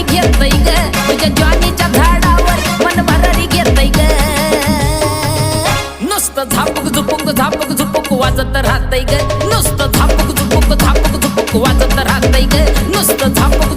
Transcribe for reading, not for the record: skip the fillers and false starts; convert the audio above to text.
भरारी घेतय ग तुझ्या ज्वानीच्या झाडावर मन भरारी घेतय ग नुसतं झापूक झुपूक वाजत राहतय ग नुसतं झापूक झुपूक वाजत राहतय ग नुसतं झापूक